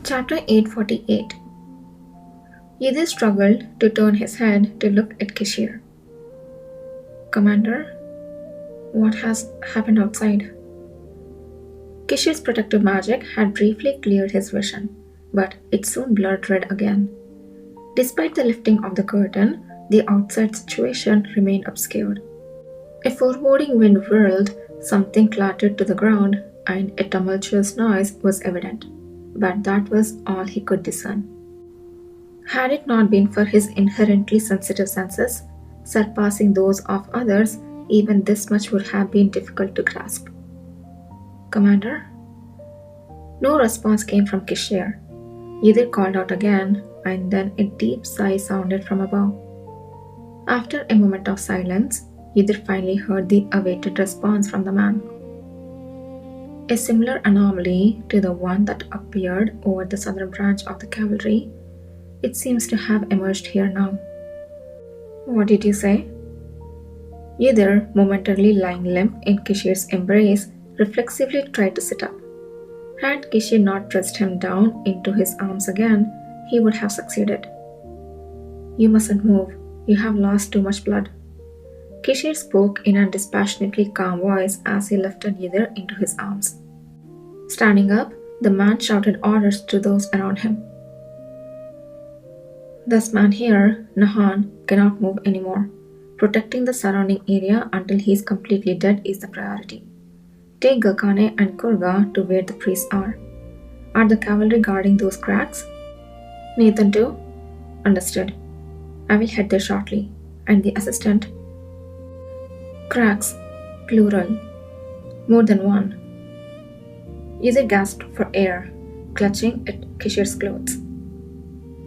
Chapter 848. Yidhi struggled to turn his head to look at Kishir. Commander, what has happened outside? Kishir's protective magic had briefly cleared his vision, but it soon blurred red again. Despite the lifting of the curtain, the outside situation remained obscured. A foreboding wind whirled, something clattered to the ground, and a tumultuous noise was evident. But that was all he could discern. Had it not been for his inherently sensitive senses, surpassing those of others, even this much would have been difficult to grasp. Commander? No response came from Kishir. Yidhi called out again, and then a deep sigh sounded from above. After a moment of silence, Yidhi finally heard the awaited response from the man. A similar anomaly to the one that appeared over the southern branch of the cavalry, it seems to have emerged here now. What did you say? Yidhi, momentarily lying limp in Kishir's embrace, reflexively tried to sit up. Had Kishir not pressed him down into his arms again, he would have succeeded. You mustn't move. You have lost too much blood. Kishir spoke in a dispassionately calm voice as he lifted Yidhi into his arms. Standing up, the man shouted orders to those around him. This man here, Nahan, cannot move anymore. Protecting the surrounding area until he is completely dead is the priority. Take Gakane and Kurga to where the priests are. Are the cavalry guarding those cracks? Nathan too? Understood. I will head there shortly. And the assistant? Cracks, plural. More than one. Yidhi gasped for air, clutching at Kishir's clothes.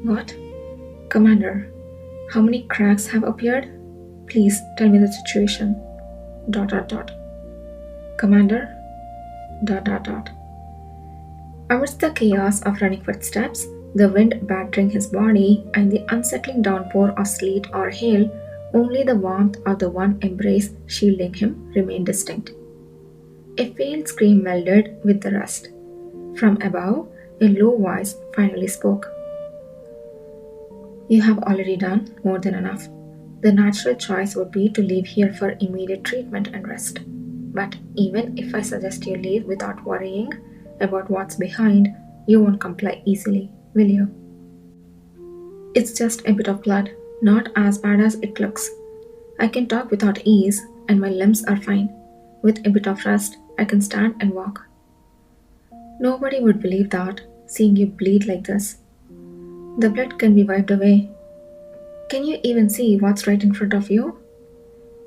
What? Commander, how many cracks have appeared? Please tell me the situation. ... Commander? ... Amidst the chaos of running footsteps, the wind battering his body, and the unsettling downpour of sleet or hail, only the warmth of the one embrace shielding him remained distinct. A faint scream melded with the rest. From above, a low voice finally spoke. You have already done more than enough. The natural choice would be to leave here for immediate treatment and rest. But even if I suggest you leave without worrying about what's behind, you won't comply easily, will you? It's just a bit of blood, not as bad as it looks. I can talk without ease, and my limbs are fine. With a bit of rest, I can stand and walk. Nobody would believe that, seeing you bleed like this. The blood can be wiped away. Can you even see what's right in front of you?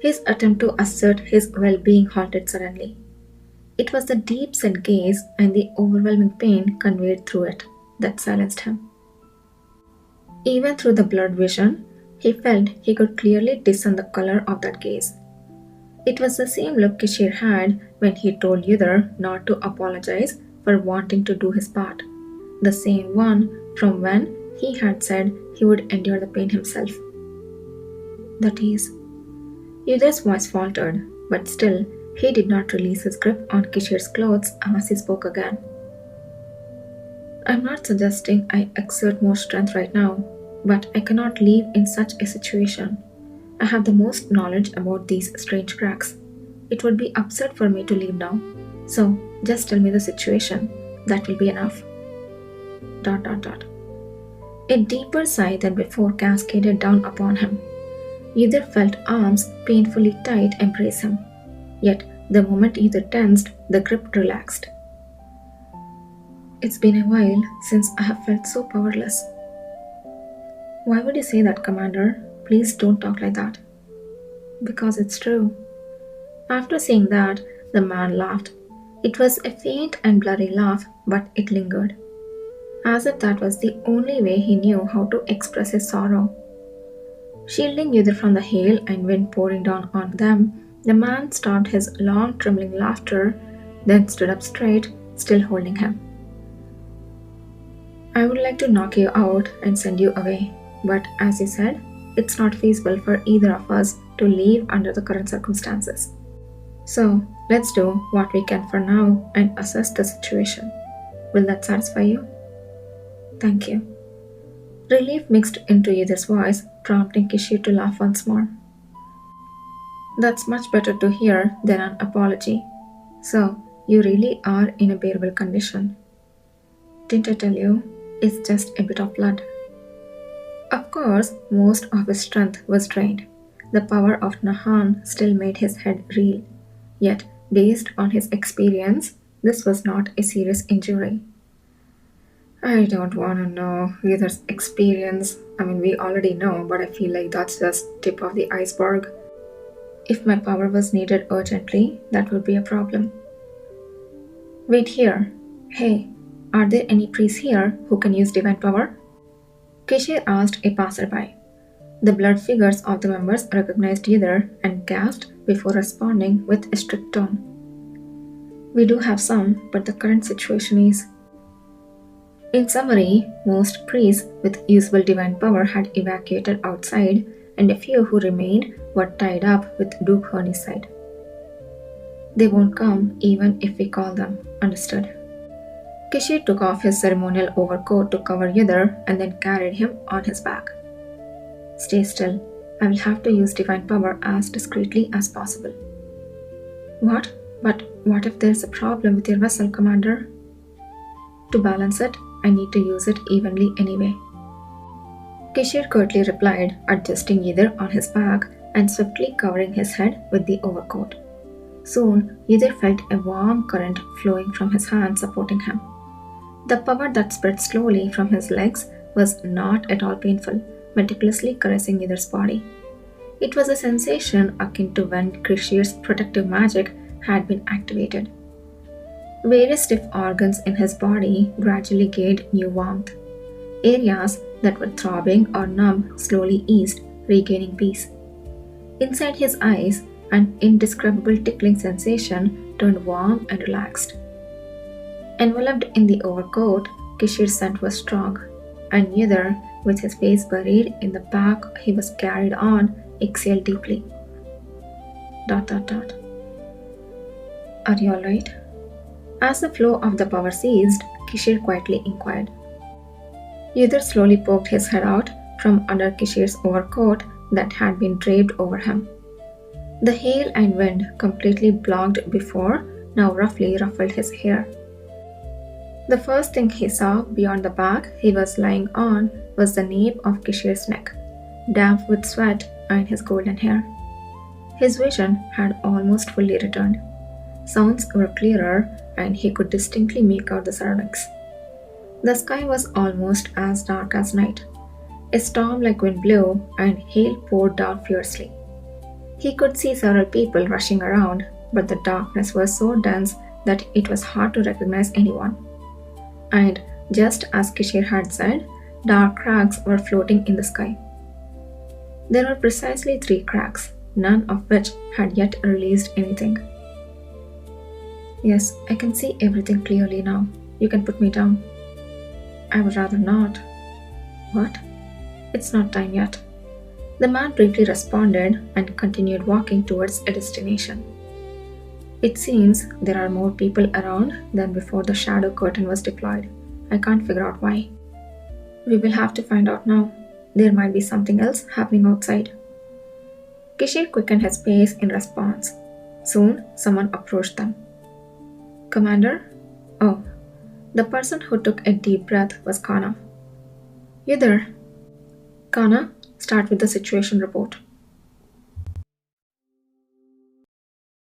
His attempt to assert his well-being halted suddenly. It was the deep-set gaze and the overwhelming pain conveyed through it that silenced him. Even through the blurred vision, he felt he could clearly discern the color of that gaze. It was the same look Kishir had when he told Yidhi not to apologize for wanting to do his part. The same one from when he had said he would endure the pain himself. That is. Yidhi's voice faltered, but still he did not release his grip on Kishir's clothes as he spoke again. I'm not suggesting I exert more strength right now, but I cannot leave in such a situation. I have the most knowledge about these strange cracks. It would be absurd for me to leave now. So, just tell me the situation. That will be enough. ... A deeper sigh than before cascaded down upon him. Yidhi felt arms painfully tight embrace him. Yet, the moment Yidhi tensed, the grip relaxed. It's been a while since I have felt so powerless. Why would you say that, Commander? Please don't talk like that. Because it's true. After saying that, the man laughed. It was a faint and blurry laugh, but it lingered. As if that was the only way he knew how to express his sorrow. Shielding Yidhi from the hail and wind pouring down on them, the man stopped his long trembling laughter, then stood up straight, still holding him. I would like to knock you out and send you away, but as you said, it's not feasible for either of us to leave under the current circumstances. So, let's do what we can for now and assess the situation. Will that satisfy you? Thank you. Relief mixed into Yid's voice, prompting Kishir to laugh once more. That's much better to hear than an apology. So, you really are in a bearable condition. Didn't I tell you? It's just a bit of blood. Of course, most of his strength was drained. The power of Nahan still made his head reel. Yet, based on his experience, this was not a serious injury. I don't want to know Yid's experience. I mean, we already know, but I feel like that's just tip of the iceberg. If my power was needed urgently, that would be a problem. Wait here. Hey, are there any priests here who can use divine power? Kishir asked a passerby. The blurred figures of the members recognized either and gasped before responding with a strict tone. We do have some, but the current situation is. In summary, most priests with usable divine power had evacuated outside, and a few who remained were tied up with Duke Herney's side. They won't come even if we call them, understood? Kishir took off his ceremonial overcoat to cover Yidr and then carried him on his back. Stay still. I will have to use divine power as discreetly as possible. What? But what if there's a problem with your vessel, Commander? To balance it, I need to use it evenly anyway. Kishir curtly replied, adjusting Yidr on his back and swiftly covering his head with the overcoat. Soon, Yidr felt a warm current flowing from his hand supporting him. The power that spread slowly from his legs was not at all painful, meticulously caressing Yidr's body. It was a sensation akin to when Kishir's protective magic had been activated. Various stiff organs in his body gradually gained new warmth. Areas that were throbbing or numb slowly eased, regaining peace. Inside his eyes, an indescribable tickling sensation turned warm and relaxed. Enveloped in the overcoat, Kishir's scent was strong, and Yidr, with his face buried in the back he was carried on, exhaled deeply. ... Are you alright? As the flow of the power ceased, Kishir quietly inquired. Yidr slowly poked his head out from under Kishir's overcoat that had been draped over him. The hail and wind, completely blocked before, now roughly ruffled his hair. The first thing he saw beyond the back he was lying on was the nape of Kishir's neck, damp with sweat and his golden hair. His vision had almost fully returned. Sounds were clearer and he could distinctly make out the surroundings. The sky was almost as dark as night. A storm-like wind blew and hail poured down fiercely. He could see several people rushing around, but the darkness was so dense that it was hard to recognize anyone. And just as Kishir had said, dark cracks were floating in the sky. There were precisely 3 cracks, none of which had yet released anything. Yes, I can see everything clearly now. You can put me down. I would rather not. What? It's not time yet. The man briefly responded and continued walking towards a destination. It seems there are more people around than before the shadow curtain was deployed. I can't figure out why. We will have to find out now. There might be something else happening outside. Kishir quickened his pace in response. Soon, someone approached them. Commander? Oh, the person who took a deep breath was Kana. You there? Kana, start with the situation report.